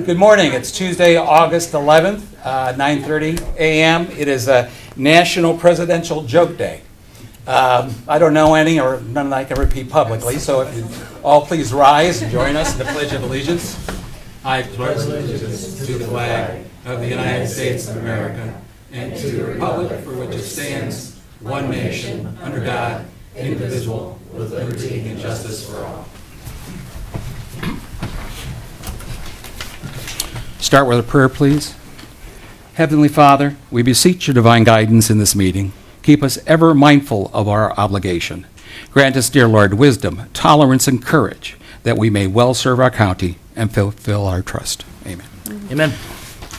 Good morning. It's Tuesday, August 11th, 9:30 a.m. It is a National Presidential Joke Day. I don't know any, or none that I can repeat publicly, so if you all please rise and join us in the Pledge of Allegiance. I pledge allegiance to the flag of the United States of America and to the republic for which it stands, one nation, under God, indivisible, with liberty and justice for all. Start with a prayer, please. Heavenly Father, we beseech your divine guidance in this meeting. Keep us ever mindful of our obligation. Grant us, dear Lord, wisdom, tolerance, and courage, that we may well serve our county and fulfill our trust. Amen. Amen.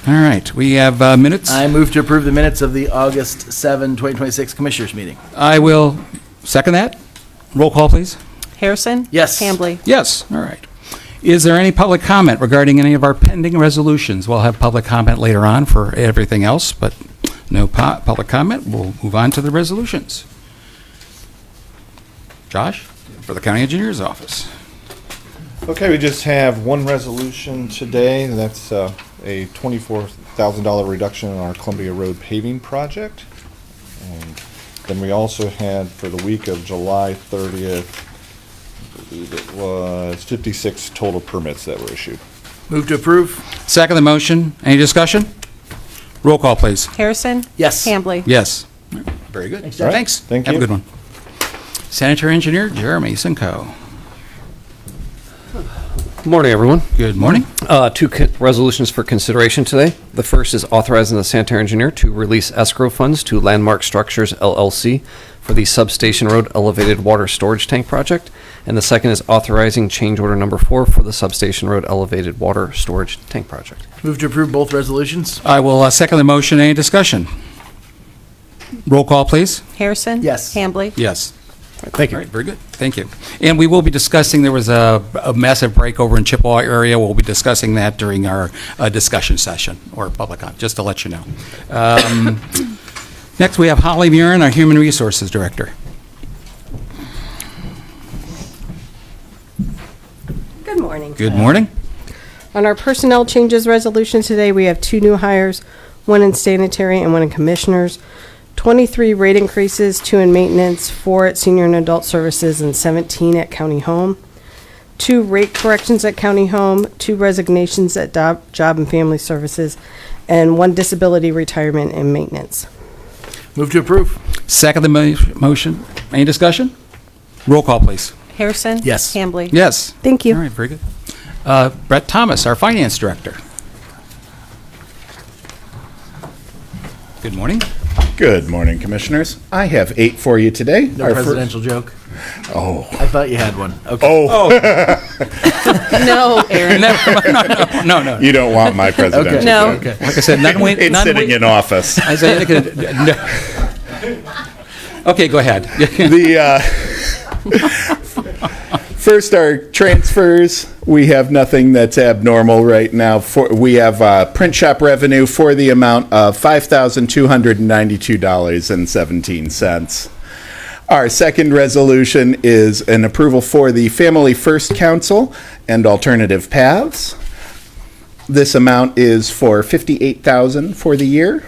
All right, we have minutes. I move to approve the minutes of the August 7, 2026 Commissioners meeting. I will second that. Roll call, please. Harrison? Yes. Hambley? Yes, all right. Is there any public comment regarding any of our pending resolutions? We'll have public comment later on for everything else, but no public comment. We'll move on to the resolutions. Josh, for the County Engineer's Office. Okay, we just have one resolution today. That's a $24,000 reduction in our Columbia Road paving project. And then we also had, for the week of July 30th, I believe it was 56 total permits that were issued. Move to approve. Second the motion. Any discussion? Roll call, please. Harrison? Yes. Hambley? Yes. Very good. Thanks, Josh. Thanks. Thank Have you. a good one. Sanitary Engineer Jeremy Simcoe. Good morning, everyone. Good morning. Two resolutions for consideration today. The first is authorizing the sanitary engineer to release escrow funds to Landmark Structures LLC for the Substation Road Elevated Water Storage Tank Project. And the second is authorizing change order number 4 for the Substation Road Elevated Water Storage Tank Project. Move to approve both resolutions. I will second the motion. Any discussion? Roll call, please. Harrison? Yes. Hambley? Yes. Thank All right, very good. Thank you. And we will be discussing, there was a massive break over in Chippewa area. We'll be discussing that during our discussion session, or public, just to let you know. Next, we have Holly Murin, our Human Resources Director. Good morning. Good morning. On our personnel changes resolution today, we have 2 new hires, 1 in sanitary and 1 in commissioners, 23 rate increases, 2 in maintenance, 4 at senior and adult services, and 17 at county home, 2 rate corrections at county home, 2 resignations at job and family services, and 1 disability retirement and maintenance. Move to approve. Second the motion. Any discussion? Roll call, please. Harrison? Yes. Hambley? Yes. Thank you. All right, very good. Brett Thomas, our Finance Director. Good morning. Good morning, Commissioners. I have 8 for you today. No Our presidential joke. Oh. I thought you had one. Okay. Oh, No, Aaron. No. you don't want my presidential Okay. No. joke. Okay. Like I said, none wait. It's sitting in office. Isaiah, no. Okay, go ahead. The first are transfers. We have nothing that's abnormal right now. We have print shop revenue for the amount of $5,292.17. Our second resolution is an approval for the Family First Council and Alternative Paths. This amount is for $58,000 for the year.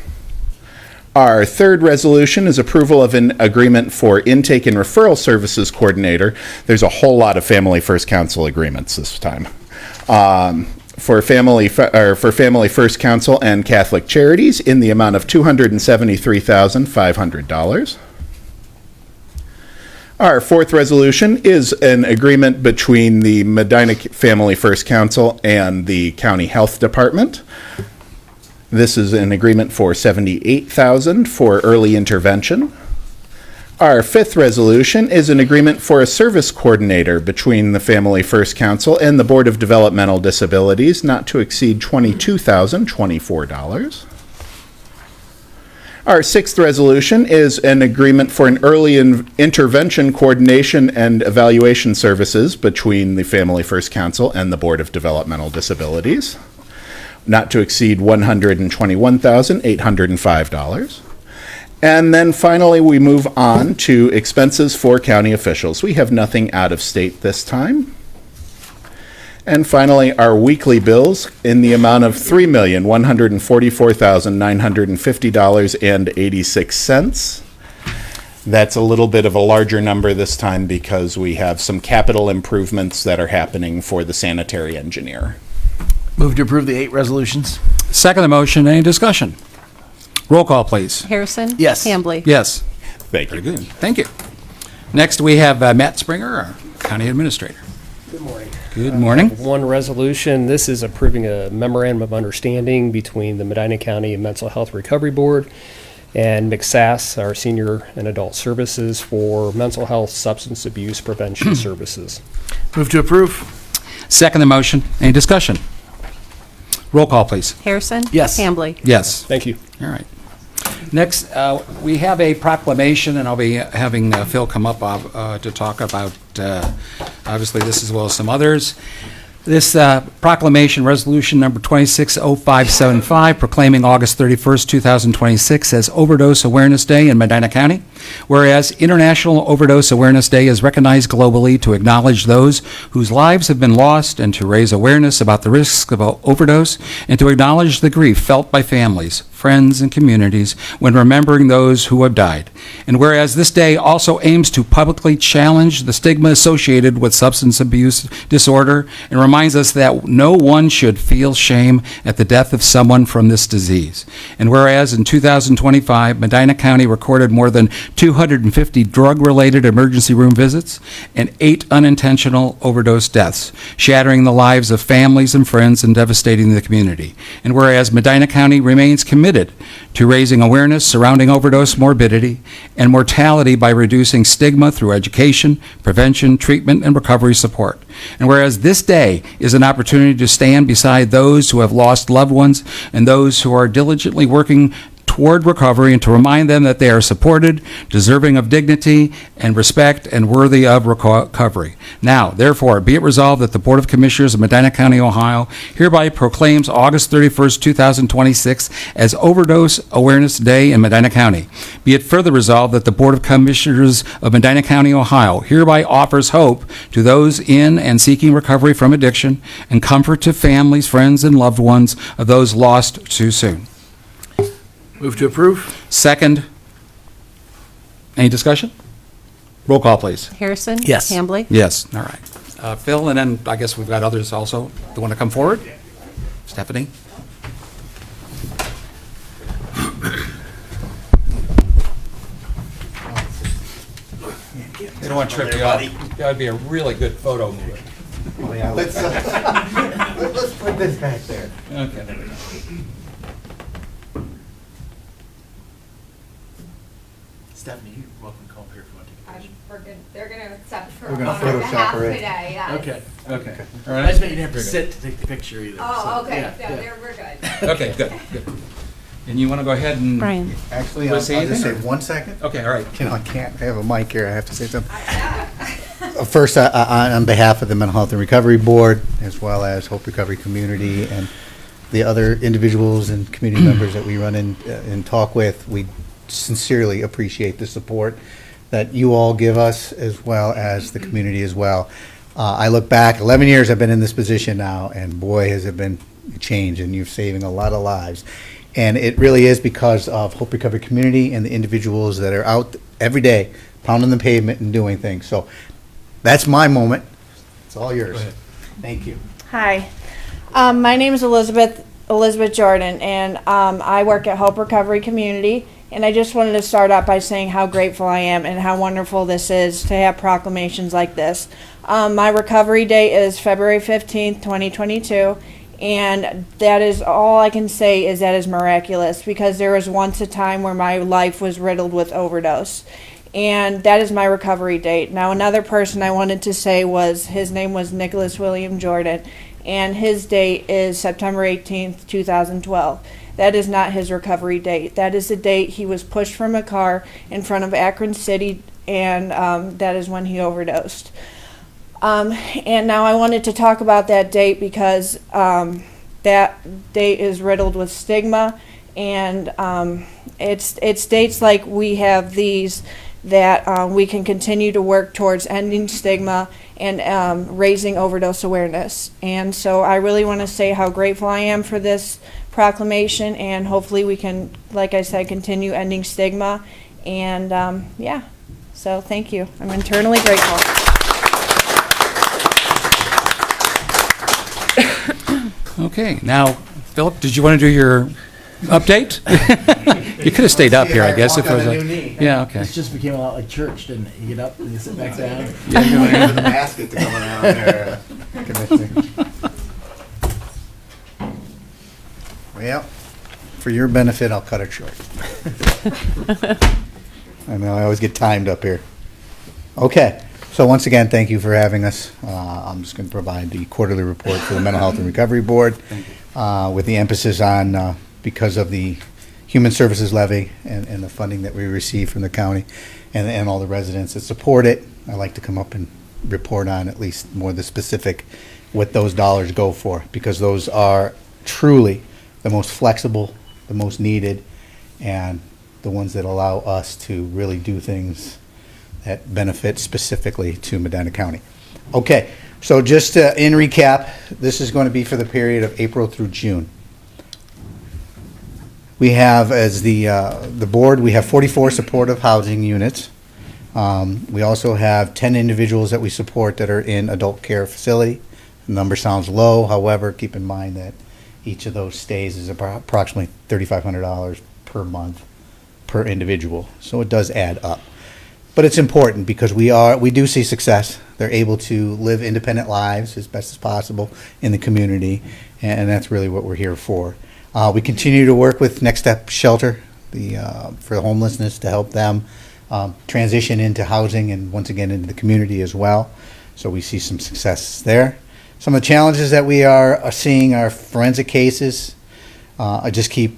Our third resolution is approval of an agreement for intake and referral services coordinator. There's a whole lot of Family First Council agreements this time. For Family First Council and Catholic Charities in the amount of $273,500. Our fourth resolution is an agreement between the Medina Family First Council and the County Health Department. This is an agreement for $78,000 for early intervention. Our fifth resolution is an agreement for a service coordinator between the Family First Council and the Board of Developmental Disabilities, not to exceed $22,024. Our sixth resolution is an agreement for an early intervention coordination and evaluation services between the Family First Council and the Board of Developmental Disabilities, not to exceed $121,805. And then finally, we move on to expenses for county officials. We have nothing out of state this time. And finally, our weekly bills in the amount of $3,144,950.86. That's a little bit of a larger number this time because we have some capital improvements that are happening for the sanitary engineer. Move to approve the 8 resolutions. Second the motion, any discussion? Roll call, please. Harrison? Yes. Hambley? Yes. Thank you. Very good. Thank you. Next, we have Matt Springer, our County Administrator. Good morning. Good morning. One resolution, this is approving a memorandum of understanding between the Medina County Mental Health Recovery Board and McSAS, our Senior and Adult Services for mental health substance abuse prevention services. Move to approve. Second the motion, any discussion? Roll call, please. Harrison? Yes. Hambley? Yes. Thank you. All right. Next, we have a proclamation, and I'll be having Phil come up to talk about, obviously, this as well as some others. This proclamation, resolution number 260575, proclaiming August 31st, 2026 as Overdose Awareness Day in Medina County. Whereas International Overdose Awareness Day is recognized globally to acknowledge those whose lives have been lost and to raise awareness about the risks of overdose and to acknowledge the grief felt by families, friends, and communities when remembering those who have died. And whereas this day also aims to publicly challenge the stigma associated with substance abuse disorder and reminds us that no one should feel shame at the death of someone from this disease. And whereas in 2025, Medina County recorded more than 250 drug-related emergency room visits and 8 unintentional overdose deaths, shattering the lives of families and friends and devastating the community. And whereas Medina County remains committed to raising awareness surrounding overdose morbidity and mortality by reducing stigma through education, prevention, treatment, and recovery support. And whereas this day is an opportunity to stand beside those who have lost loved ones and those who are diligently working toward recovery and to remind them that they are supported, deserving of dignity and respect, and worthy of recovery. Now, therefore, be it resolved that the Board of Commissioners of Medina County, Ohio hereby proclaims August 31st, 2026 as Overdose Awareness Day in Medina County. Be it further resolved that the Board of Commissioners of Medina County, Ohio hereby offers hope to those in and seeking recovery from addiction and comfort to families, friends, and loved ones of those lost too soon. Move to approve. Second. Any discussion? Roll call, please. Harrison? Yes. Hambley? Yes, all right. Phil, and then I guess we've got others also that want to come forward? Stephanie? They don't want to trip you up. That would be a really good photo. Let's put this back there. Okay. Stephanie, you're welcome to come up here if you want to take a picture. We're good. They're gonna accept for We're gonna on Photoshop behalf her in. today, yes. Okay. All I right. just meant you didn't have to sit to take the picture either. Oh, so, okay, yeah, so yeah. there, we're good. Okay, good. And you want to go ahead and? Brian? Actually, Want I'll to say just say anything, or- 1 second. Okay, all right. I can't, I have a mic here, I have to say something. First, on behalf of the Mental Health and Recovery Board, as well as Hope Recovery Community and the other individuals and community members that we run in and talk with, we sincerely appreciate the support that you all give us, as well as the community as well. I look back, 11 years I've been in this position now, and boy, has it been a change, and you're saving a lot of lives. And it really is because of Hope Recovery Community and the individuals that are out every day pounding the pavement and doing things. So that's my moment. It's all yours. Go ahead. Thank you. Hi, my name is Elizabeth Jordan, and I work at Hope Recovery Community. And I just wanted to start out by saying how grateful I am and how wonderful this is to have proclamations like this. My recovery date is February 15th, 2022. And that is all I can say is that is miraculous, because there was once a time where my life was riddled with overdose. And that is my recovery date. Now, another person I wanted to say was, his name was Nicholas William Jordan, and his date is September 18th, 2012. That is not his recovery date. That is the date he was pushed from a car in front of Akron City, and that is when he overdosed. And now I wanted to talk about that date because that date is riddled with stigma, and it's dates like we have these that we can continue to work towards ending stigma and raising overdose awareness. And so I really want to say how grateful I am for this proclamation, and hopefully we can, like I said, continue ending stigma. And yeah, so thank you. I'm eternally grateful. Okay, now, Philip, did you want to do your update? You could have stayed up here, I guess, if it was a... Yeah, okay. This just became a lot like church, didn't it? You get up and you sit back down. The basket to come around there, Commissioner. Well, for your benefit, I'll cut it short. I know I always get timed up here. Okay, so once again, thank you for having us. I'm just going to provide the quarterly report for the Mental Health and Recovery Board with the emphasis on, because of the Human Services Levy and the funding that we receive from the county and all the residents that support it, I like to come up and report on at least more the specific what those dollars go for, because those are truly the most flexible, the most needed, and the ones that allow us to really do things that benefit specifically to Medina County. Okay, so just in recap, this is going to be for the period of April through June. We have, as the board, we have 44 supportive housing units. We also have 10 individuals that we support that are in adult care facility. The number sounds low, however, keep in mind that each of those stays is approximately $3,500 per month per individual, so it does add up. But it's important because we do see success. They're able to live independent lives as best as possible in the community, and that's really what we're here for. We continue to work with Next Step Shelter for homelessness to help them transition into housing and once again into the community as well. So we see some success there. Some of the challenges that we are seeing are forensic cases. I just keep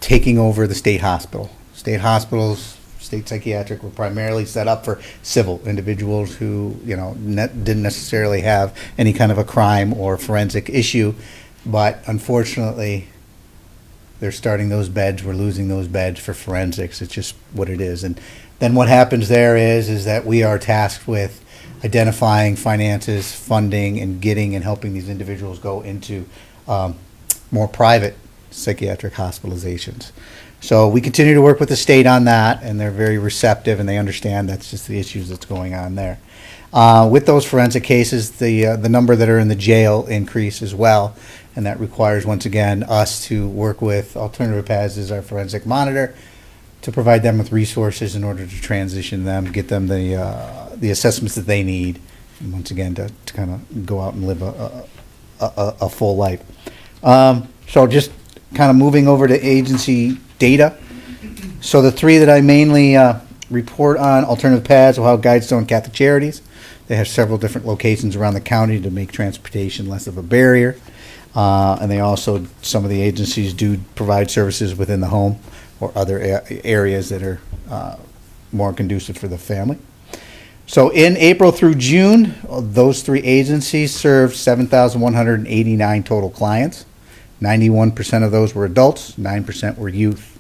taking over the state hospital. State hospitals, state psychiatric were primarily set up for civil individuals who, didn't necessarily have any kind of a crime or forensic issue, but unfortunately, they're starting those beds. We're losing those beds for forensics. It's just what it is. And then what happens there is that we are tasked with identifying finances, funding, and getting and helping these individuals go into more private psychiatric hospitalizations. So we continue to work with the state on that, and they're very receptive, and they understand that's just the issues that's going on there. With those forensic cases, the number that are in the jail increase as well, and that requires, once again, us to work with Alternative Paths as our forensic monitor to provide them with resources in order to transition them, get them the assessments that they need, and once again, to kind of go out and live a full life. So just kind of moving over to agency data. So the three that I mainly report on, Alternative Paths, Ohio Guidestone, Catholic Charities. They have several different locations around the county to make transportation less of a barrier. And they also, some of the agencies do provide services within the home or other areas that are more conducive for the family. So in April through June, those three agencies served 7,189 total clients. 91% of those were adults, 9% were youth.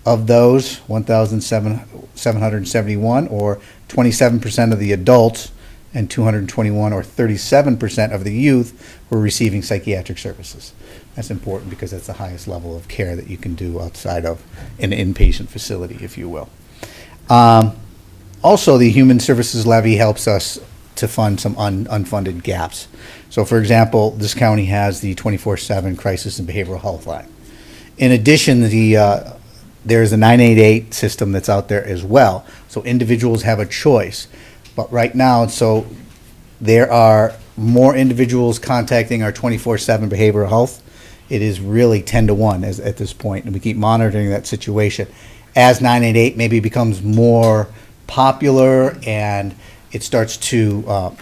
Of those, 1,771, or 27% of the adults, and 221, or 37% of the youth, were receiving psychiatric services. That's important because that's the highest level of care that you can do outside of an inpatient facility, if you will. Also, the Human Services Levy helps us to fund some unfunded gaps. So, for example, this county has the 24/7 Crisis and Behavioral Health Line. In addition, there's a 988 system that's out there as well. So individuals have a choice. But right now, so there are more individuals contacting our 24/7 behavioral health. It is really 10 to 1 at this point, and we keep monitoring that situation. As 988 maybe becomes more popular and it starts to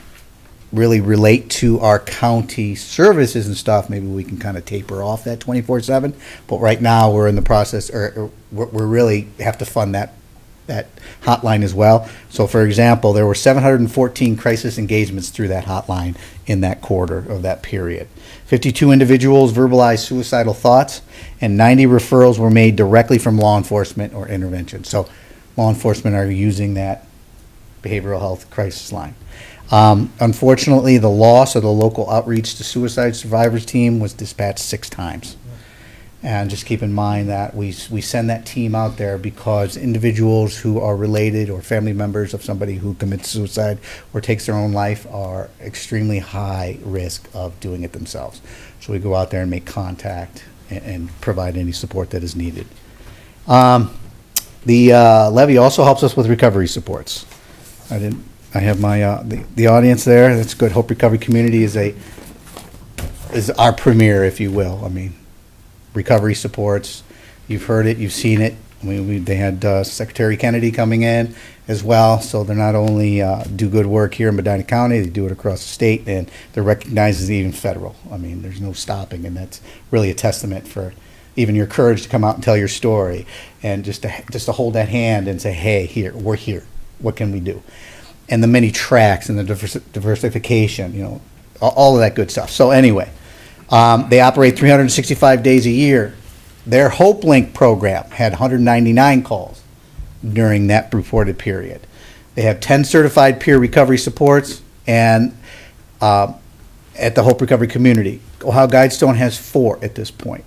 really relate to our county services and stuff, maybe we can kind of taper off that 24/7. But right now we're in the process, or we're really have to fund that hotline as well. So for example, there were 714 crisis engagements through that hotline in that quarter of that period. 52 individuals verbalized suicidal thoughts, and 90 referrals were made directly from law enforcement or intervention. So law enforcement are using that behavioral health crisis line. Unfortunately, the loss of the local outreach to suicide survivors team was dispatched 6 times. And just keep in mind that we send that team out there because individuals who are related or family members of somebody who commits suicide or takes their own life are extremely high risk of doing it themselves. So we go out there and make contact and provide any support that is needed. The levy also helps us with recovery supports. I have my the audience there. That's good. Hope Recovery Community is our premier, if you will. I mean, recovery supports. You've heard it. You've seen it. They had Secretary Kennedy coming in as well. So they're not only do good work here in Medina County, they do it across the state, and they're recognized as even federal. I mean, there's no stopping, and that's really a testament for even your courage to come out and tell your story, and just to hold that hand and say, hey, here, we're here. What can we do? And the many tracks and the diversification, you know, all of that good stuff. So anyway, they operate 365 days a year. Their Hope Link program had 199 calls during that reported period. They have 10 certified peer recovery supports, and at the Hope Recovery Community. Ohio Guidestone has 4 at this point.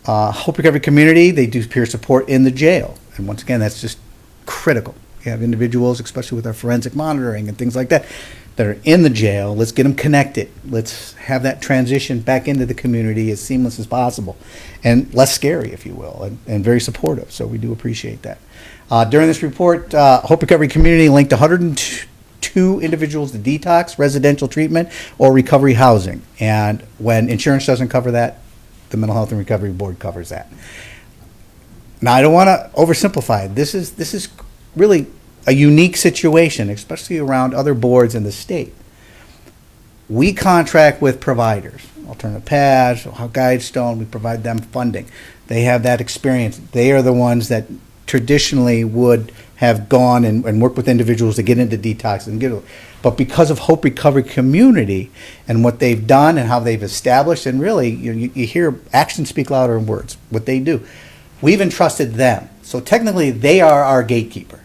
Hope Recovery Community, they do peer support in the jail. And once again, that's just critical. You have individuals, especially with our forensic monitoring and things like that, that are in the jail. Let's get them connected. Let's have that transition back into the community as seamless as possible and less scary, if you will, and very supportive. So we do appreciate that. During this report, Hope Recovery Community linked 102 individuals to detox, residential treatment, or recovery housing. And when insurance doesn't cover that, the Mental Health and Recovery Board covers that. Now, I don't want to oversimplify it. This is really a unique situation, especially around other boards in the state. We contract with providers, Alternative Paths, Ohio Guidestone. We provide them funding. They have that experience. They are the ones that traditionally would have gone and worked with individuals to get into detox and get it. But because of Hope Recovery Community and what they've done and how they've established, and really, you hear actions speak louder than words, what they do. We've entrusted them. So technically, they are our gatekeeper.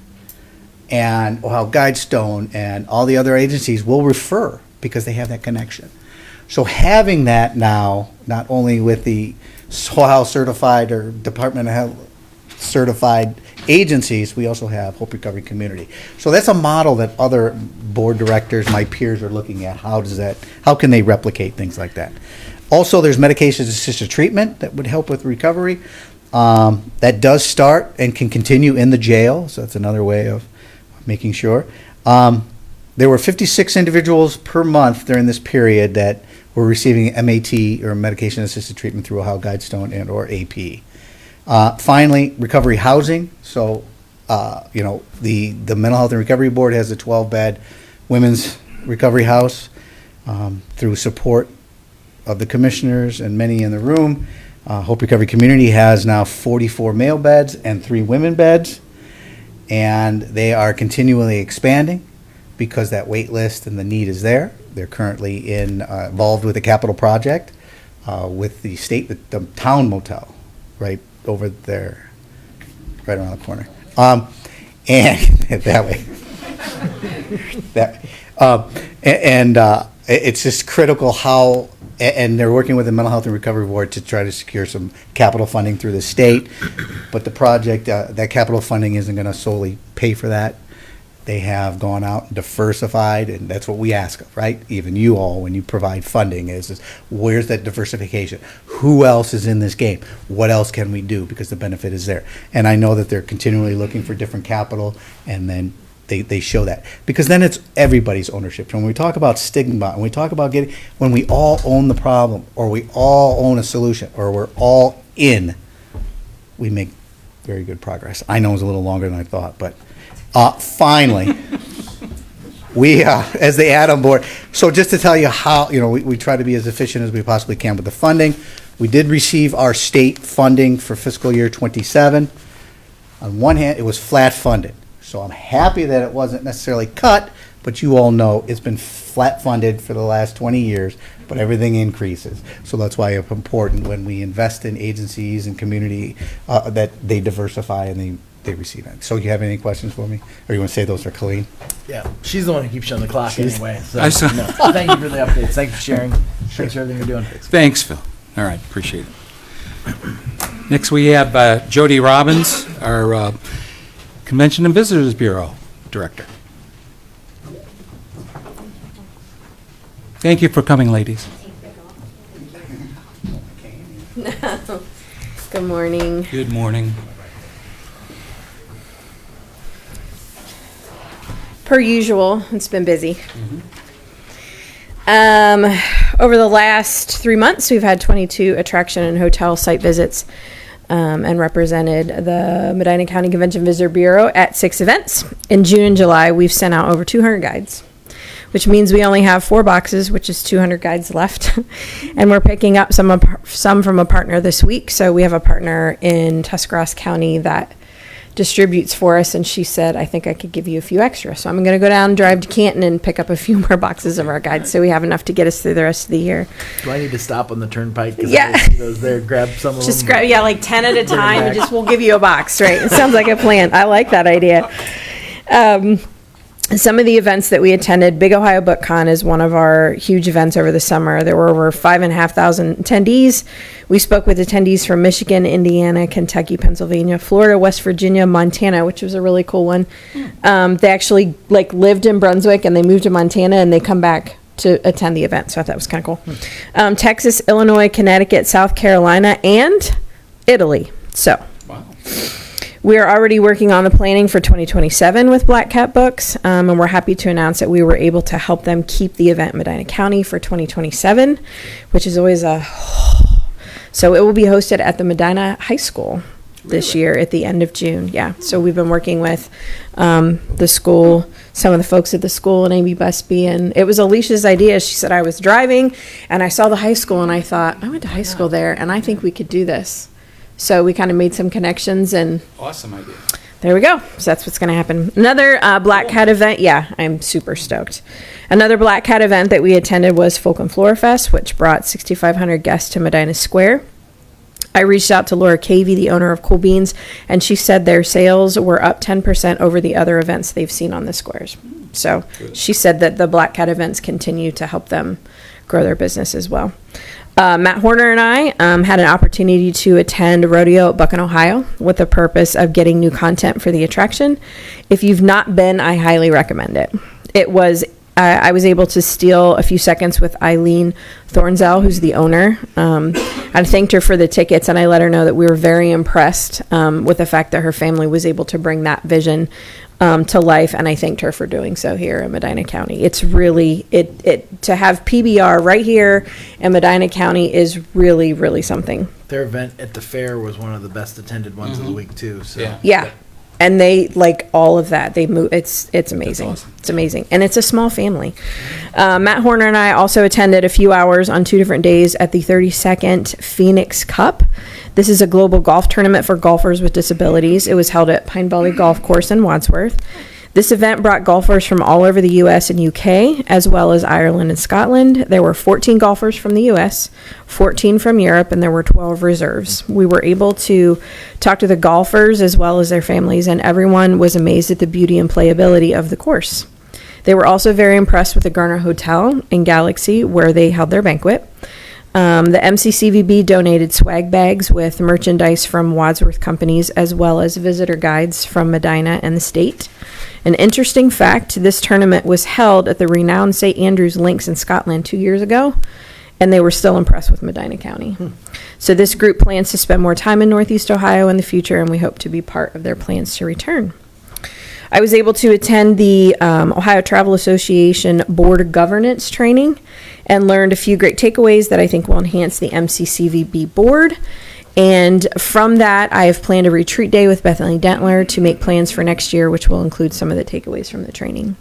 And Ohio Guidestone and all the other agencies will refer because they have that connection. So having that now, not only with the Ohio certified or Department of Health certified agencies, we also have Hope Recovery Community. So that's a model that other board directors, my peers, are looking at. How can they replicate things like that? Also, there's medication-assisted treatment that would help with recovery. That does start and can continue in the jail, so that's another way of making sure. There were 56 individuals per month during this period that were receiving MAT or medication-assisted treatment through Ohio Guidestone and or AP. Finally, recovery housing. So, the Mental Health and Recovery Board has a 12-bed women's recovery house through support of the commissioners and many in the room. Hope Recovery Community has now 44 male beds and 3 women beds, and they are continually expanding because that wait list and the need is there. They're currently involved with a capital project with the state, the town motel, right over there, right around the corner, and that way. It's just critical how. And they're working with the Mental Health and Recovery Board to try to secure some capital funding through the state. But the project, that capital funding isn't going to solely pay for that. They have gone out and diversified, and that's what we ask of, right? Even you all, when you provide funding, is where's that diversification? Who else is in this game? What else can we do? Because the benefit is there. And I know that they're continually looking for different capital, and then they show that, because then it's everybody's ownership. And when we talk about stigma, and we talk about when we all own the problem, or we all own a solution, or we're all in, we make very good progress. I know it's a little longer than I thought, but finally, we, as the add-on board, so just to tell you how, we try to be as efficient as we possibly can with the funding. We did receive our state funding for fiscal year 27. On one hand, it was flat funded. So I'm happy that it wasn't necessarily cut, but you all know it's been flat funded for the last 20 years, but everything increases. So that's why it's important when we invest in agencies and community that they diversify and they receive it. So you have any questions for me? Or you want to say those are Colleen? Yeah, she's the one who keeps you on the clock anyway. So, I saw- no, thank you for the updates. Thank you for sharing. Thanks for everything you're doing. Thanks, Phil. All right, appreciate it. Next, we have Jody Robbins, our Convention and Visitors Bureau Director. Thank you for coming, ladies. Good morning. Good morning. Per usual, it's been busy. Over the last 3 months, we've had 22 attraction and hotel site visits and represented the Medina County Convention Visitor Bureau at 6 events. In June and July, we've sent out over 200 guides, which means we only have 4 boxes, which is 200 guides left. And we're picking up some from a partner this week. So we have a partner in Tuscarawas County that distributes for us, and she said, I think I could give you a few extra. So I'm going to go down and drive to Canton and pick up a few more boxes of our guides so we have enough to get us through the rest of the year. Do I need to stop on the turnpike? 'Cause Yeah. I see those there. Grab some of Just them. grab, yeah, like 10 at a time, and back. just we'll give you a box, right? It sounds like a plan. I like that idea. Some of the events that we attended, Big Ohio Book Con is one of our huge events over the summer. There were over 5,500 attendees. We spoke with attendees from Michigan, Indiana, Kentucky, Pennsylvania, Florida, West Virginia, Montana, which was a really cool one. They actually lived in Brunswick and they moved to Montana and they come back to attend the event. So I thought that was kind of cool. Texas, Illinois, Connecticut, South Carolina, and Italy. So. Wow. We are already working on the planning for 2027 with Black Cat Books, and we're happy to announce that we were able to help them keep the event in Medina County for 2027, which is always so it will be hosted at the Medina High School this year at the end of June. Yeah, so we've been working with the school, some of the folks at the school, and Amy Busby, and it was Alicia's idea. She said, I was driving, and I saw the high school, and I thought, I went to high school there, and I think we could do this. So we kind of made some connections, and Awesome idea. there we go. So that's what's going to happen. Another Black Cat event. Yeah, I'm super stoked. Another Black Cat event that we attended was Folk and Flora Fest, which brought 6,500 guests to Medina Square. I reached out to Laura Cavey, the owner of Cool Beans, and she said their sales were up 10% over the other events they've seen on the squares. So she said that the Black Cat events continue to help them grow their business as well. Matt Horner and I had an opportunity to attend Rodeo at Buchan, Ohio, with the purpose of getting new content for the attraction. If you've not been, I highly recommend it. It was I was able to steal a few seconds with Eileen Thornzell, who's the owner. I thanked her for the tickets, and I let her know that we were very impressed with the fact that her family was able to bring that vision to life, and I thanked her for doing so here in Medina County. It's really, to have PBR right here in Medina County is really, really something. Their event at the fair was one of the best attended ones of the week too. So Yeah. Yeah. And they like all of that. They move. It's amazing. awesome. It's amazing, and it's a small family. Matt Horner and I also attended a few hours on 2 different days at the 32nd Phoenix Cup. This is a global golf tournament for golfers with disabilities. It was held at Pine Valley Golf Course in Wadsworth. This event brought golfers from all over the U.S. and U.K., as well as Ireland and Scotland. There were 14 golfers from the U.S., 14 from Europe, and there were 12 reserves. We were able to talk to the golfers as well as their families, and everyone was amazed at the beauty and playability of the course. They were also very impressed with the Garner Hotel in Galaxy, where they held their banquet. The MCCVB donated swag bags with merchandise from Wadsworth companies, as well as visitor guides from Medina and the state. An interesting fact, this tournament was held at the renowned St. Andrews Links in Scotland 2 years ago, and they were still impressed with Medina County. So this group plans to spend more time in Northeast Ohio in the future, and we hope to be part of their plans to return. I was able to attend the Ohio Travel Association Board Governance Training and learned a few great takeaways that I think will enhance the MCCVB board. And from that, I have planned a retreat day with Bethany Dentler to make plans for next year, which will include some of the takeaways from the training.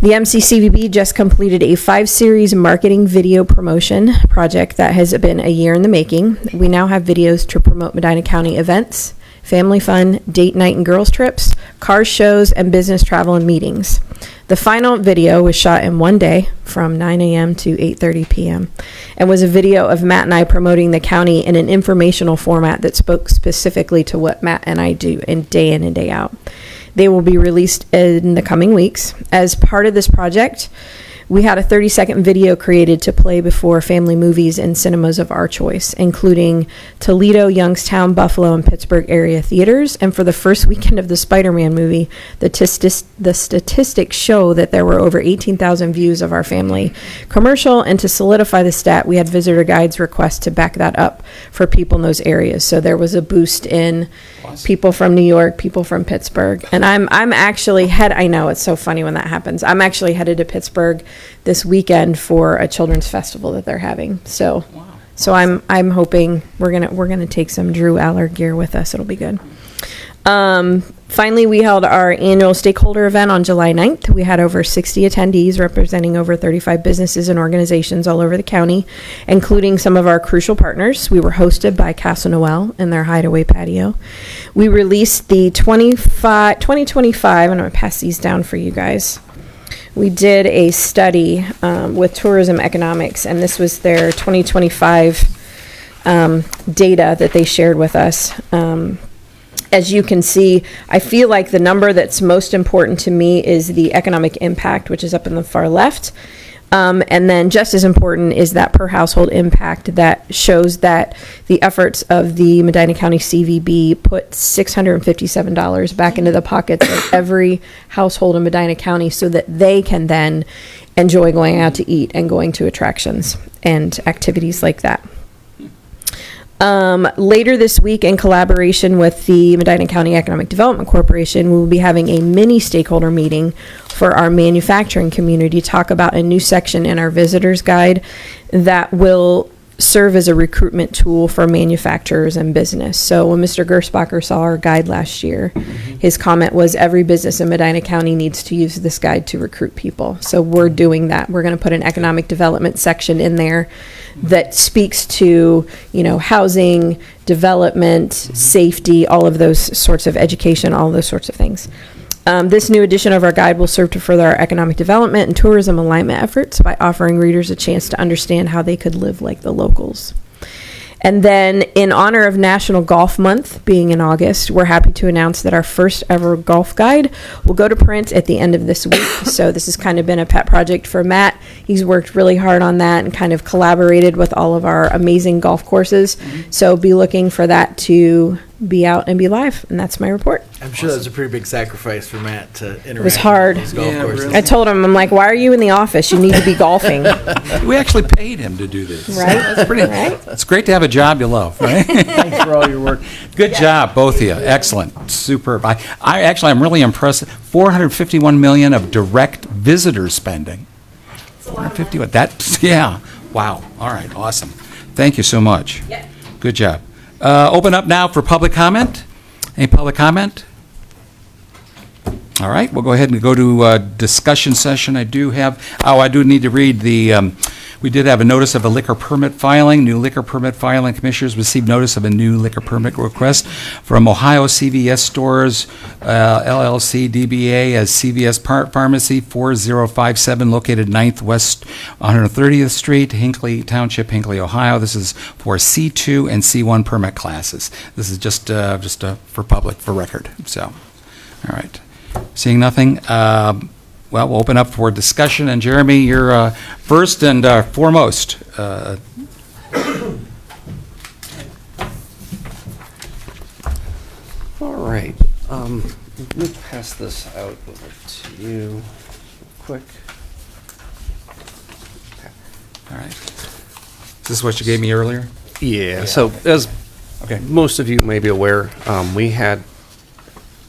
The MCCVB just completed a 5-series marketing video promotion project that has been a year in the making. We now have videos to promote Medina County events, family fun, date night and girls trips, car shows, and business travel and meetings. The final video was shot in one day from 9 a.m. to 8:30 p.m. and was a video of Matt and I promoting the county in an informational format that spoke specifically to what Matt and I do in and day out. They will be released in the coming weeks. As part of this project, we had a 30-second video created to play before family movies in cinemas of our choice, including Toledo, Youngstown, Buffalo, and Pittsburgh area theaters. And for the first weekend of the Spider-Man movie, the statistics show that there were over 18,000 views of our family commercial. And to solidify the stat, we had visitor guides request to back that up for people in those areas. So there was a boost in people from New York, people from Pittsburgh. And I'm actually I know it's so funny when that happens. I'm actually headed to Pittsburgh this weekend for a children's festival that they're having. So I'm hoping we're gonna take some Drew Aller gear with us. It'll be good. Finally, we held our annual stakeholder event on July 9th. We had over 60 attendees representing over 35 businesses and organizations all over the county, including some of our crucial partners. We were hosted by Casa Noel in their Hideaway patio. We released the 2025, I'm going to pass these down for you guys. We did a study with Tourism Economics, and this was their 2025 data that they shared with us. As you can see, I feel like the number that's most important to me is the economic impact, which is up in the far left. And then just as important is that per household impact that shows that the efforts of the Medina County CVB put $657 back into the pockets of every household in Medina County so that they can then enjoy going out to eat and going to attractions and activities like that. Later this week, in collaboration with the Medina County Economic Development Corporation, we will be having a mini stakeholder meeting for our manufacturing community to talk about a new section in our visitor's guide that will serve as a recruitment tool for manufacturers and business. So when Mr. Gersbacher saw our guide last year, his comment was every business in Medina County needs to use this guide to recruit people. So we're doing that. We're going to put an economic development section in there that speaks to, housing, development, safety, all of those sorts of education, all those sorts of things. This new edition of our guide will serve to further our economic development and tourism alignment efforts by offering readers a chance to understand how they could live like the locals. And then, in honor of National Golf Month being in August, we're happy to announce that our first ever golf guide will go to print at the end of this week. So this has kind of been a pet project for Matt. He's worked really hard on that and kind of collaborated with all of our amazing golf courses. So be looking for that to be out and be live. And that's my report. I'm sure that was a pretty big sacrifice for Matt to interact. It was hard. With those golf courses. I told him, I'm like, why are you in the office? You need to be golfing. We actually paid him to do this. Right? That's pretty. Right? It's great to have a job you love, right? Thanks for all your work. Good job, both of you. Excellent. Superb. I'm really impressed. 451 million of direct visitor spending. 451. Yeah. Wow. All right. Awesome. Thank you so much. Yeah. Good job. Open up now for public comment. Any public comment? All right, we'll go ahead and go to discussion session. I do need to read the, we did have a notice of a liquor permit filing, new liquor permit filing. Commissioners received notice of a new liquor permit request from Ohio CVS Stores, LLC DBA as CVS Pharmacy 4057, located 9th West 130th Street, Hinckley Township, Hinckley, Ohio. This is for C2 and C1 permit classes. This is just for public, for record. So, all right. Seeing nothing, we'll open up for discussion. And Jeremy, you're first and foremost. All right. Let me pass this out over to you real quick. All right. Is this what you gave me earlier? Yeah. So as most of you may be aware, we had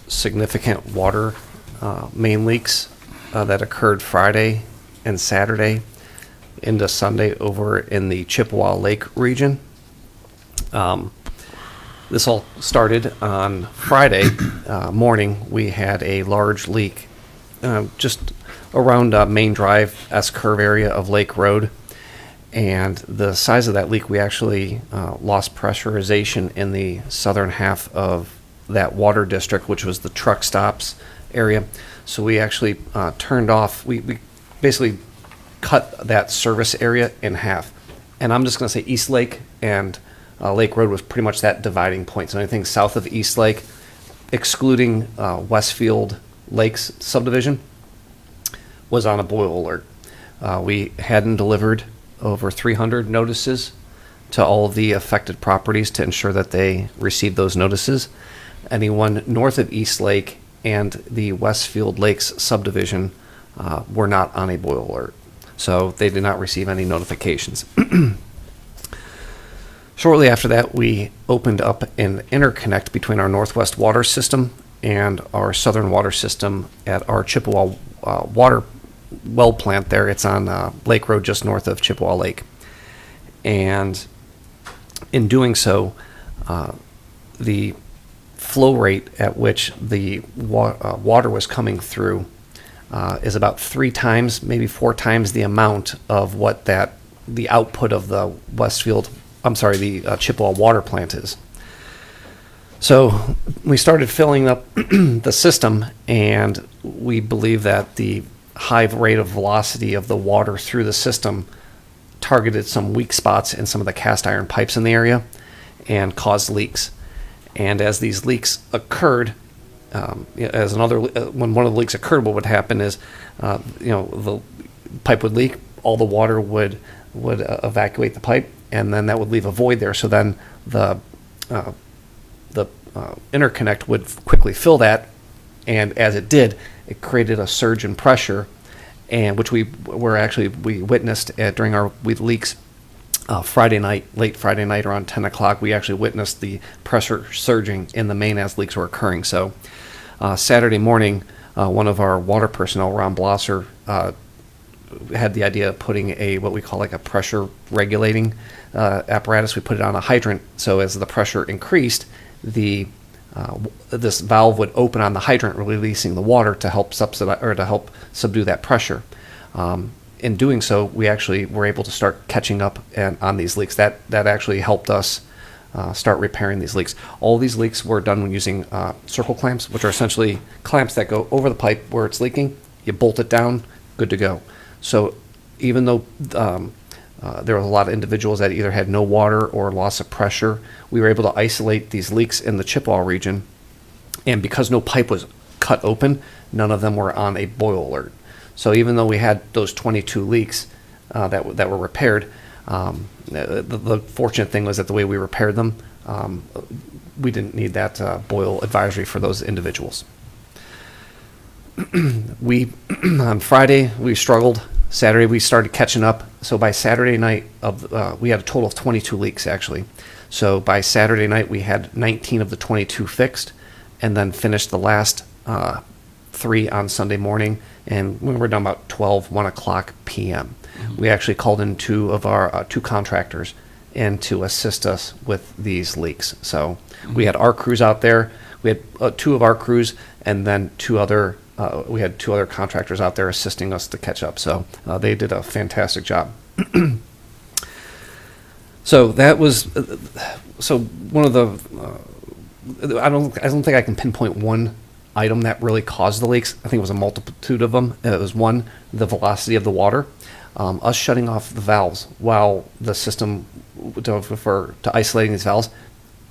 significant water main leaks that occurred Friday and Saturday into Sunday over in the Chippewa Lake region. This all started on Friday morning. We had a large leak just around Main Drive S-curve area of Lake Road. And the size of that leak, we actually lost pressurization in the southern half of that water district, which was the truck stops area. So we actually turned off, we basically cut that service area in half. And I'm just going to say East Lake and Lake Road was pretty much that dividing point. So anything south of East Lake, excluding Westfield Lakes subdivision, was on a boil alert. We hadn't delivered over 300 notices to all of the affected properties to ensure that they received those notices. Anyone north of East Lake and the Westfield Lakes subdivision were not on a boil alert. So they did not receive any notifications. Shortly after that, we opened up an interconnect between our Northwest water system and our Southern water system at our Chippewa water well plant there. It's on Lake Road just north of Chippewa Lake. And in doing so, the flow rate at which the water was coming through is about 3 times, maybe 4 times the amount of what the output of the the Chippewa water plant is. So we started filling up the system, and we believe that the high rate of velocity of the water through the system targeted some weak spots in some of the cast iron pipes in the area and caused leaks. And as these leaks occurred, when one of the leaks occurred, what would happen is, the pipe would leak, all the water would evacuate the pipe, and then that would leave a void there. So then the interconnect would quickly fill that, and as it did, it created a surge in pressure, and which we witnessed during our leaks. Friday night, late Friday night, around 10 o'clock, we actually witnessed the pressure surging in the main as leaks were occurring. So Saturday morning, one of our water personnel, Ron Blosser, had the idea of putting what we call like a pressure regulating apparatus. We put it on a hydrant, so as the pressure increased, this valve would open on the hydrant, releasing the water to help subdue that pressure. In doing so, we actually were able to start catching up on these leaks. That actually helped us start repairing these leaks. All these leaks were done when using circle clamps, which are essentially clamps that go over the pipe where it's leaking. You bolt it down, good to go. So even though there were a lot of individuals that either had no water or loss of pressure, we were able to isolate these leaks in the Chippewa region. And because no pipe was cut open, none of them were on a boil alert. So even though we had those 22 leaks that were repaired, the fortunate thing was that the way we repaired them, we didn't need that boil advisory for those individuals. On Friday, we struggled. Saturday, we started catching up. So by Saturday night, we had a total of 22 leaks, actually. So by Saturday night, we had 19 of the 22 fixed, and then finished the last 3 on Sunday morning, and we were done about 1 o'clock p.m. We actually called in 2 of our 2 contractors in to assist us with these leaks. So we had our crews out there. We had 2 of our crews, and then 2 other contractors out there assisting us to catch up. So they did a fantastic job. So that was one of the. I don't think I can pinpoint one item that really caused the leaks. I think it was a multitude of them. It was one, the velocity of the water, us shutting off the valves while the system to isolating these valves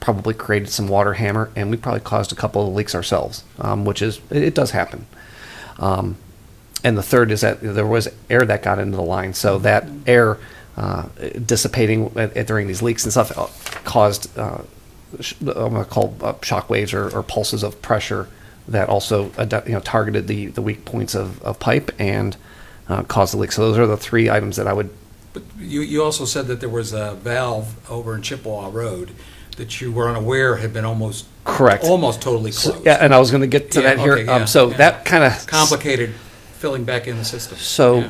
probably created some water hammer, and we probably caused a couple of leaks ourselves, which it does happen. And the third is that there was air that got into the line, so that air dissipating during these leaks and stuff caused I'm going to call shock waves or pulses of pressure that also targeted the weak points of pipe and caused the leak. So those are the 3 items that I would. But you also said that there was a valve over in Chippewa Road that you were unaware had been almost totally closed. Yeah, and I was going to get to that here. Okay, yeah, that kind of complicated filling back in the system. So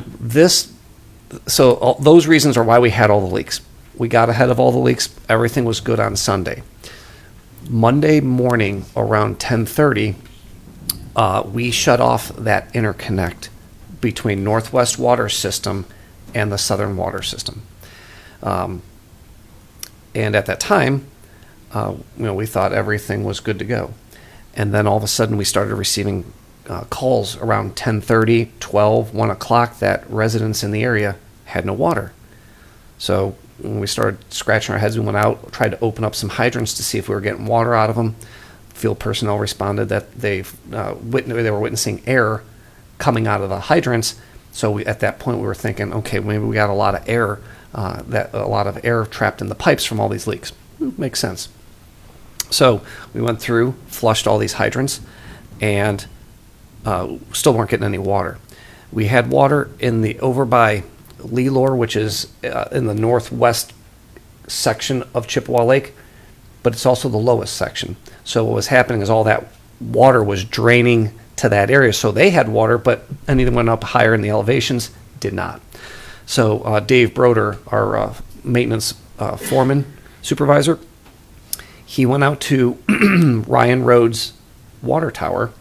those reasons are why we had all the leaks. We got ahead of all the leaks. Everything was good on Sunday. Monday morning around 10:30, we shut off that interconnect between Northwest Water System and the Southern Water System. And at that time, we thought everything was good to go. And then all of a sudden we started receiving calls around 10:30, 12, 1 o'clock that residents in the area had no water. So when we started scratching our heads, we went out, tried to open up some hydrants to see if we were getting water out of them. Field personnel responded that they were witnessing air coming out of the hydrants. So at that point, we were thinking, okay, maybe we got a lot of air, a lot of air trapped in the pipes from all these leaks. Makes sense. So we went through, flushed all these hydrants, and still weren't getting any water. We had water over by Lelore, which is in the northwest section of Chippewa Lake, but it's also the lowest section. So what was happening is all that water was draining to that area. So they had water, but anything went up higher in the elevations did not. So Dave Broder, our maintenance foreman supervisor, he went out to Ryan Road's water tower,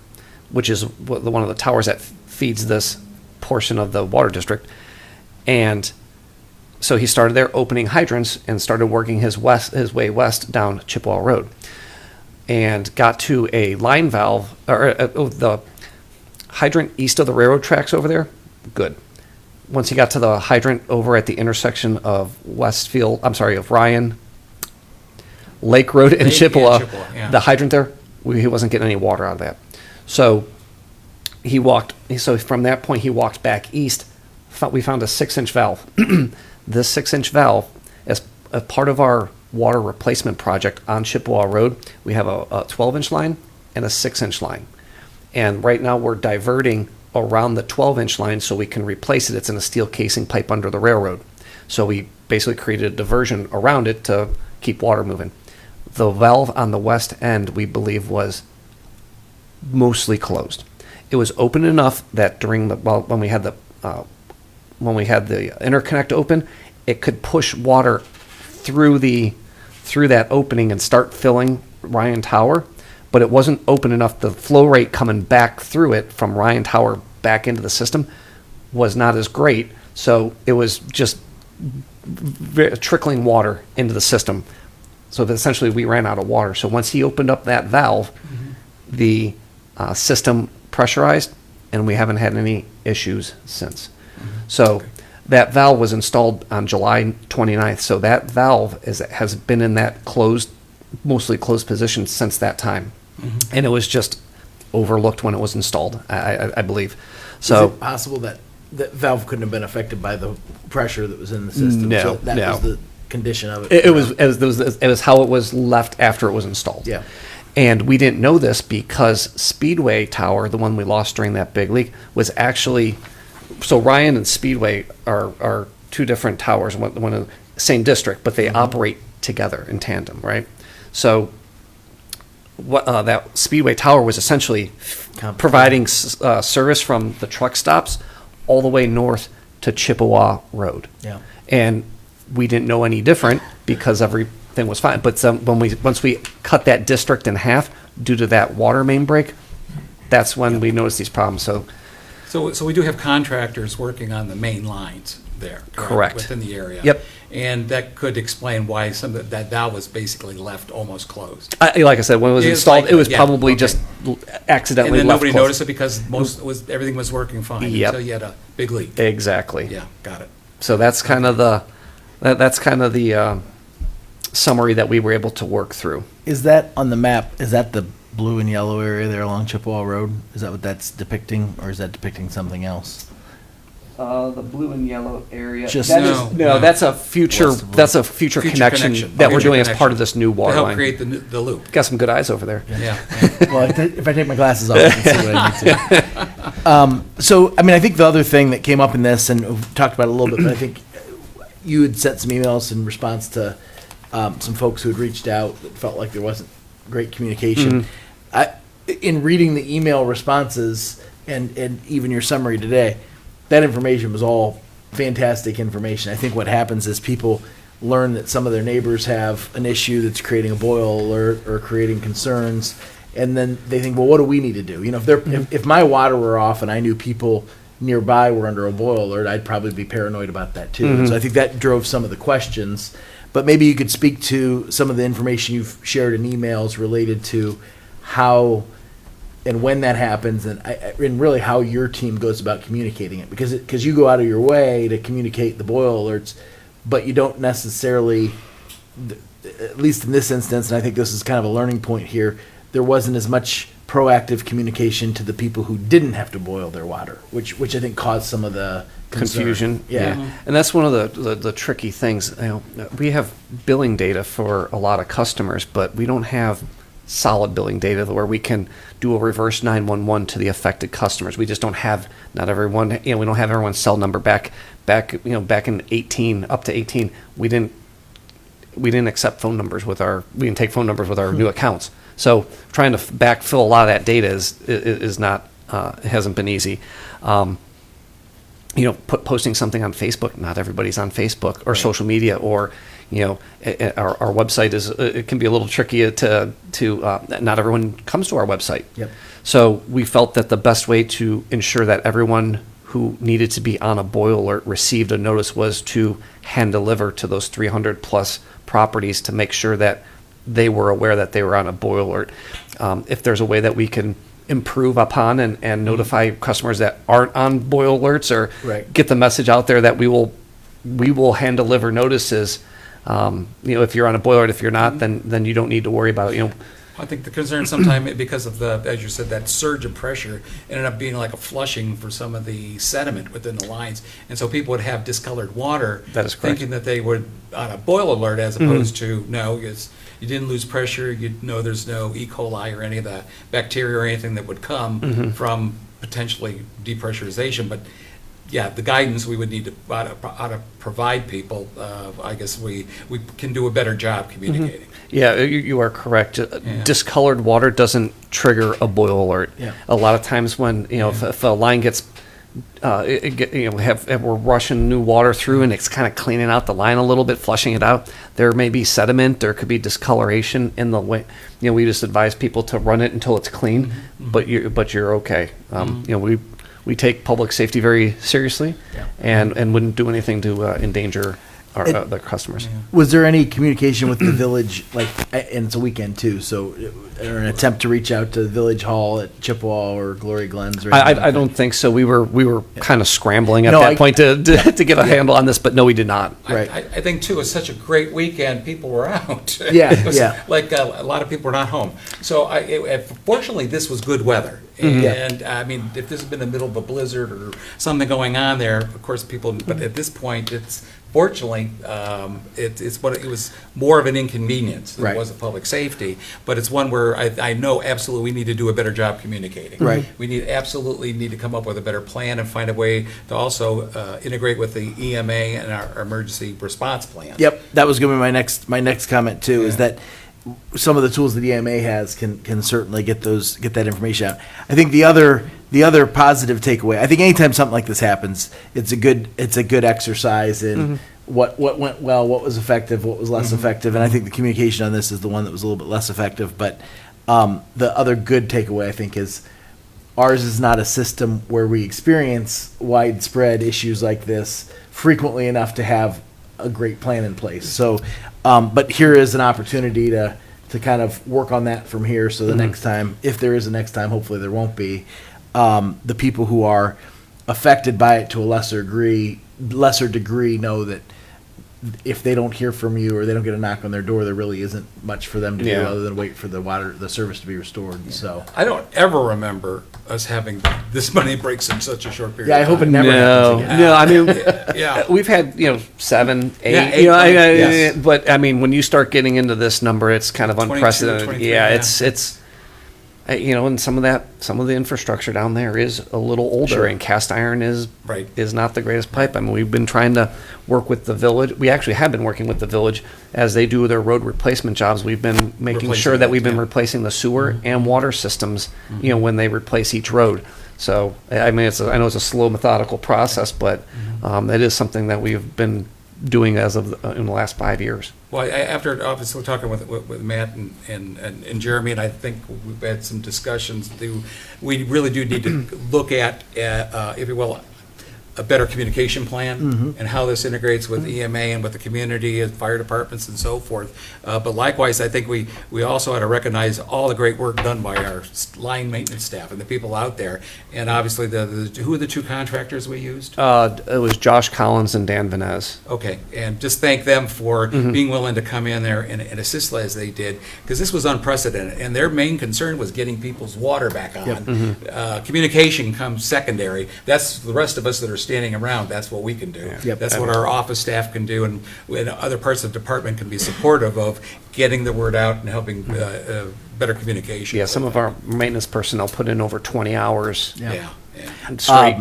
which is one of the towers that feeds this portion of the water district. And so he started there opening hydrants and started working his way west down Chippewa Road, and got to a line valve, or the hydrant east of the railroad tracks over there. Good. Once he got to the hydrant over at the intersection of Ryan, Lake Road, and Chippewa, yeah. the hydrant there, he wasn't getting any water out of that. So from that point, he walked back east. We found a 6-inch valve. This 6-inch valve, as a part of our water replacement project on Chippewa Road, we have a 12-inch line and a 6-inch line. And right now we're diverting around the 12-inch line so we can replace it. It's in a steel casing pipe under the railroad. So we basically created a diversion around it to keep water moving. The valve on the west end, we believe, was mostly closed. It was open enough that when we had the interconnect open, it could push water through that opening and start filling Ryan Tower, but it wasn't open enough. The flow rate coming back through it from Ryan Tower back into the system was not as great, so it was just trickling water into the system. So that essentially we ran out of water. So once he opened up that valve, the system pressurized, and we haven't had any issues since. So that valve was installed on July 29th. So that valve has been in that mostly closed position since that time. And it was just overlooked when it was installed, I believe. So Is it possible that that valve couldn't have been affected by the pressure that was in the system? No, So that no. was the condition of it. it was how it was left after it was installed. Yeah. And we didn't know this because Speedway Tower, the one we lost during that big leak, was actually, so Ryan and Speedway are two different towers, one in the same district, but they operate together in tandem, right? So that Speedway Tower was essentially providing service from the truck stops all the way north to Chippewa Road. Yeah. And we didn't know any different because everything was fine. But once we cut that district in half due to that water main break, that's when we noticed these problems. So we do have contractors working on the main lines there. Correct. Within the area. Yep. And that could explain why that valve was basically left almost closed. Like I said, when it was It's installed, like it was that, yeah, probably okay. just accidentally And then left nobody closed. noticed it because everything was working fine Yep. until you had a big leak. Exactly. Yeah, got it. So that's kind of the summary that we were able to work through. Is that on the map? Is that the blue and yellow area there along Chippewa Road? Is that what that's depicting, or is that depicting something else? The blue and yellow area. Just- No. That's a future. West of Blue. That's a future connection that we're Future doing as connection. part of this new To water help line. create the loop. Got some good eyes over there. Yeah. Well, if I take my glasses off, I can see what I need to. So, I mean, I think the other thing that came up in this, and we've talked about it a little bit, but I think you had sent some emails in response to some folks who had reached out that felt like there wasn't great communication. In reading the email responses and even your summary today, that information was all fantastic information. I think what happens is people learn that some of their neighbors have an issue that's creating a boil alert or creating concerns, and then they think, well, what do we need to do? You know, if my water were off and I knew people nearby were under a boil alert, I'd probably be paranoid about that too. And so I think that drove some of the questions. But maybe you could speak to some of the information you've shared in emails related to how when that happens, and really how your team goes about communicating it, because you go out of your way to communicate the boil alerts, but you don't necessarily, at least in this instance, and I think this is kind of a learning point here, there wasn't as much proactive communication to the people who didn't have to boil their water, which I think caused some of the concern. Confusion. Yeah. And that's one of the tricky things. We have billing data for a lot of customers, but we don't have solid billing data where we can do a reverse 911 to the affected customers. We just don't have, not everyone, we don't have everyone's cell number back in 18, up to 18, we didn't accept phone numbers we didn't take phone numbers with our new accounts. So trying to backfill a lot of that data is not, hasn't been easy. Posting something on Facebook, not everybody's on Facebook or social media, or our website it can be a little tricky to not everyone comes to our website. Yep. So we felt that the best way to ensure that everyone who needed to be on a boil alert received a notice was to hand deliver to those 300 plus properties to make sure that they were aware that they were on a boil alert. If there's a way that we can improve upon and notify customers that aren't on boil alerts, or Right. get the message out there that we will hand deliver notices. If you're on a boil alert, if you're not, then you don't need to worry about it. I think the concern sometimes, because of as you said, that surge of pressure ended up being like a flushing for some of the sediment within the lines. And so people would have discolored water. That is correct. Thinking that they were on a boil alert, as opposed to, no, you didn't lose pressure, there's no E. coli or any of the bacteria or anything that would come from potentially depressurization. But yeah, the guidance we would need to how to provide people, I guess we can do a better job communicating. Yeah, you are correct. Discolored water doesn't trigger a boil alert. Yeah. A lot of times when if a line gets, we're rushing new water through and it's kind of cleaning out the line a little bit, flushing it out. There may be sediment. There could be discoloration in the way. We just advise people to run it until it's clean, but you're okay. We take public safety very seriously, and wouldn't do anything to endanger the customers. Was there any communication with the village, and it's a weekend too, so or an attempt to reach out to the village hall at Chippewa or Glory Glens? Or anything like I don't think so. We were kind of scrambling at No, that point to get a handle on this, but no, we did not. Right. I think too, it's such a great weekend, people were out. Yeah, It was yeah. Like a lot of people were not home. So fortunately, this was good weather. Mm-hmm. And I mean, if this had been the middle of a blizzard or something going on there, of course, but at this point, fortunately, it was more of an inconvenience than Right. it was a public safety, but it's one where I know absolutely we need to do a better job communicating. Right. We absolutely need to come up with a better plan and find a way to also integrate with the EMA and our emergency response plan. Yep, that was going to be my next comment too. Is that some of the tools that EMA has can certainly get that information out. I think the other positive takeaway. I think anytime something like this happens, it's a good exercise in what went well, what was effective, what was less effective, and I think the communication on this is the one that was a little bit less effective. But the other good takeaway, I think, is ours is not a system where we experience widespread issues like this frequently enough to have a great plan in place. So, but here is an opportunity to kind of work on that from here. So the next time, if there is a next time, hopefully there won't be, the people who are affected by it to a lesser degree know that if they don't hear from you or they don't get a knock on their door, there really isn't much for them to do other than wait for the service to be restored. So I don't ever remember us having this many breaks in such a short period. yeah, I of hope it time. never happens again. No, I mean, Yeah. we've had 7, 8. Yeah, 8, yes. But I mean, when you start getting into this number, it's kind of 22, unprecedented. 23, Yeah, yeah. it's and some of the infrastructure down there is a little older, Sure. and cast iron is Right. not the greatest pipe. I mean, we've been trying to work with the village. We actually have been working with the village as they do their road replacement jobs. We've been making Replacing sure that it, we've been yeah. replacing the sewer and water systems, when they replace each road. So, I mean, I know it's a slow, methodical process, but that is something that we've been doing as of in the last 5 years. Well, after obviously talking with Matt and Jeremy, and I think we've had some discussions. We really do need to look at, if you will, a better communication plan Mm-hmm. and how this integrates with EMA and with the community and fire departments and so forth. But likewise, I think we also ought to recognize all the great work done by our line maintenance staff and the people out there. And obviously, who are the two contractors we used? It was Josh Collins and Dan Venez. Okay, and just thank them for being willing to come in there and assist as they did, because this was unprecedented, and their main concern was getting people's water back on. Communication comes secondary. That's the rest of us that are standing around, that's what we can do. Yep. That's what our office staff can do, and other parts of the department can be supportive of getting the word out and helping better communication. Yeah, some of our maintenance personnel put in over 20 hours Yeah. straight.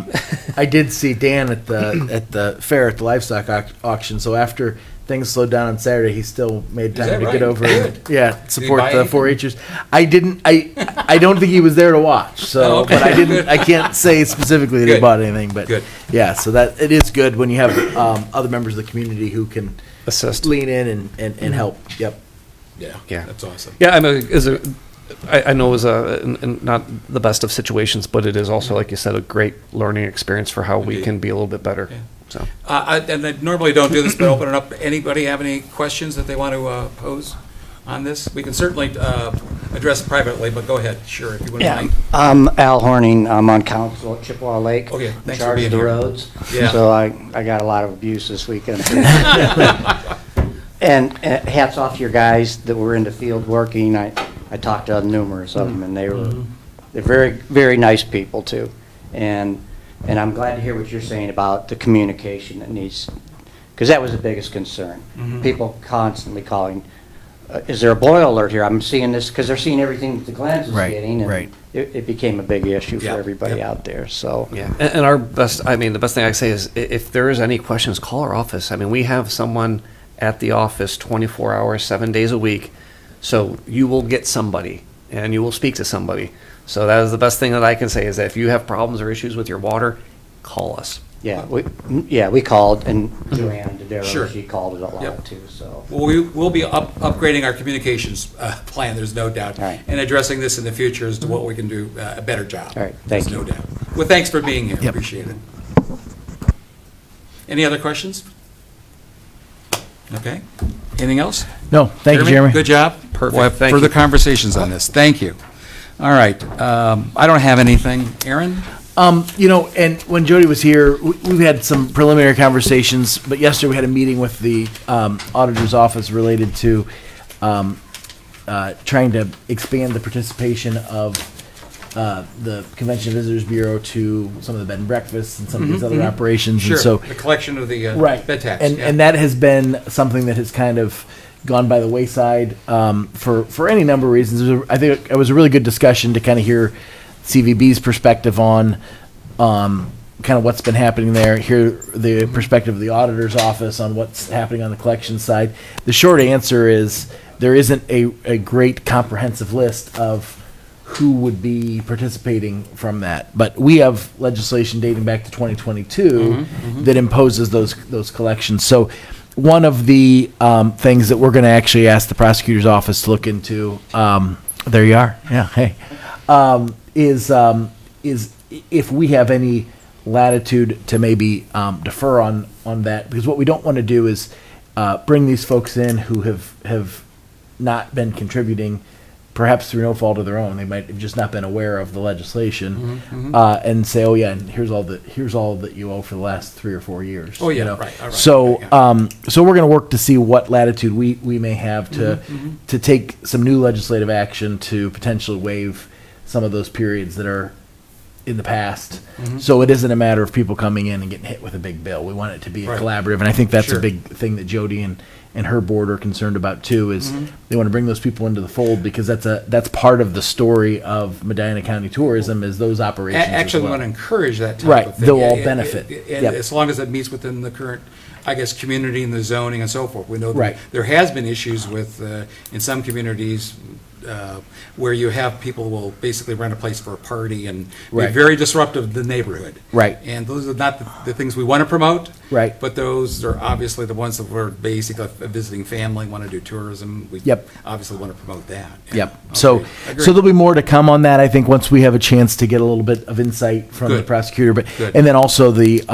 I did see Dan at the fair at the livestock auction. So after things slowed down on Saturday, he still made time that to right? get over and Good. support buy the anything? 4-Hers. I didn't. I don't think he was there to watch. So, Oh, okay. but I didn't. I can't say specifically that he Good. bought anything. But Good. yeah, so that it is good when you have other members of the community who can Assist. lean in and help. Yep. Yeah, Yeah. that's awesome. Yeah, I know it was not the best of situations, but it is also, like you said, a great learning experience for how we Indeed. can be a little bit better. Yeah. So, And I normally don't do this, but open it up. Anybody have any questions that they want to pose on this? We can certainly address it privately, but go ahead, sure, if you wouldn't Yeah, mind. I'm Al Horning. I'm on council at Chippewa Lake. Okay, in thanks for charge being of the here. roads. Yeah. So I got a lot of abuse this weekend. And hats off to your guys that were in the field working. I talked to numerous of them, and they're very, very nice people too. And I'm glad to hear what you're saying about the communication that needs, because that was the biggest concern. People constantly calling, is there a boil alert here? I'm seeing this, because they're seeing everything that the Glens is Right, getting. right. And it became a big issue for Yep, everybody yep. out there, so. yeah. And our best, the best thing I say is if there is any questions, call our office. We have someone at the office 24 hours, 7 days a week. So you will get somebody and you will speak to somebody. So that is the best thing that I can say is that if you have problems or issues with your water, call us. Yeah, we called, and Joanne Sure. DeDero, she called it a lot Yep. too, so. Well, we'll be upgrading our communications plan, there's no doubt. All right. And addressing this in the future as to what we can do a better job. All right, thank There's you. no doubt. Well, thanks for being here, Yep. appreciate it. Any other questions? Okay. Anything else? No, thank you, Jeremy. Good job. Perfect. We'll have Thank further you. conversations on this. Thank you. All right. I don't have anything. Aaron? And when Jody was here, we've had some preliminary conversations, but yesterday we had a meeting with the auditor's office related to trying to expand the participation of the Convention and Visitors Bureau to some of the bed and breakfasts and some of these other operations. Sure. And so, The collection of the right. bed tax. And, yeah. and that has been something that has kind of gone by the wayside for any number of reasons. I think it was a really good discussion to kind of hear CVB's perspective on kind of what's been happening there, hear the perspective of the auditor's office on what's happening on the collection side. The short answer is there isn't a great comprehensive list of who would be participating from that. But we have legislation dating back to 2022 that imposes those collections. So one of the things that we're going to actually ask the prosecutor's office to look into, there you are, yeah, hey, is if we have any latitude to maybe defer on that, because what we don't want to do is bring these folks in who have not been contributing, perhaps through no fault of their own. They might have just not been aware of the legislation, and say, "Oh yeah, and here's all that you owe for the last 3 or 4 years." Oh, yeah, you know? right, all right, So, okay, yeah. so we're going to work to see what latitude we may have to take some new legislative action to potentially waive some of those periods that are in the past. So it isn't a matter of people coming in and getting hit with a big bill. We want it to be a Right. collaborative, and I think that's Sure. a big thing that Jody and her board are concerned about too. Is they want to bring those people into the fold because that's part of the story of Medina County tourism is those operations. Actually, as we well. want to encourage that type Right, of thing. they'll all Yeah, benefit. And Yep. as long as it meets within the current I guess, community and the zoning and so forth. We know Right. there has been issues with, in some communities, where you have people who will basically rent a place for a party and be Right. very disruptive to the neighborhood. Right. And those are not the things we want to promote. Right. But those are obviously the ones that we're basically a visiting family, want to do tourism. We Yep. obviously want to promote that. Yep. Okay. So Agreed. there'll be more to come on that, I think, once we have a chance to get a little bit of insight from the Good. prosecutor. But Good. and then also the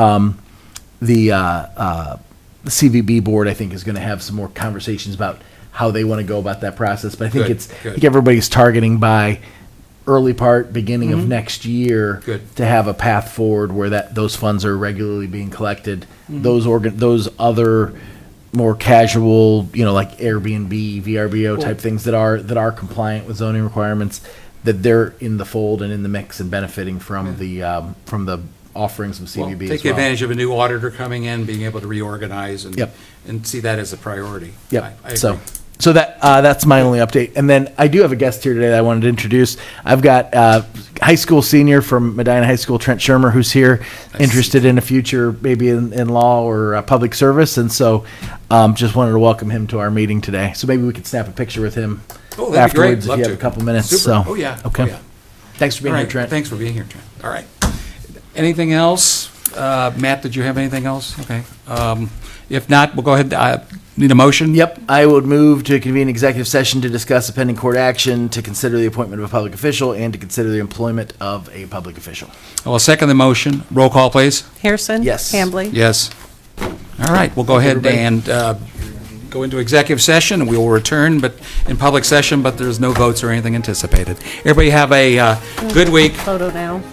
CVB board, I think, is going to have some more conversations about how they want to go about that process. But I think Good, I good. think everybody's targeting by early part, beginning of next year, Mm-hmm. Good. to have a path forward where those funds are regularly being collected. Mm-hmm. Those other more casual, like Airbnb, VRBO type things that are compliant with zoning requirements, that they're in the fold and in the mix and benefiting from the offerings of Well, CVB as take well. advantage of a new auditor coming in, being able to reorganize and Yep. and see that as a priority. Yep. I So, agree. so that's my only update. And then I do have a guest here today that I wanted to introduce. I've got high school senior from Medina High School, Trent Shermer, who's here, interested in a future maybe in law or public service. And so just wanted to welcome him to our meeting today. So maybe we could snap a picture with him Oh, that'd be great. afterwards if Love you to. have a couple minutes. Super. So, Oh, yeah. Okay. Oh, yeah. Thanks for being All here, right. Trent. Thanks for being here, Trent. All right. Anything else? Matt, did you have anything else? Okay. If not, we'll go ahead. Need a motion? Yep, I would move to convene executive session to discuss a pending court action, to consider the appointment of a public official, and to consider the employment of a public official. I will second the motion. Roll call, please. Harrison? Yes. Hambley? Yes. All right, we'll go ahead everybody. and go into executive session, and we will return, but in public session, but there's no votes or anything anticipated. Everybody have a good week. Photo now.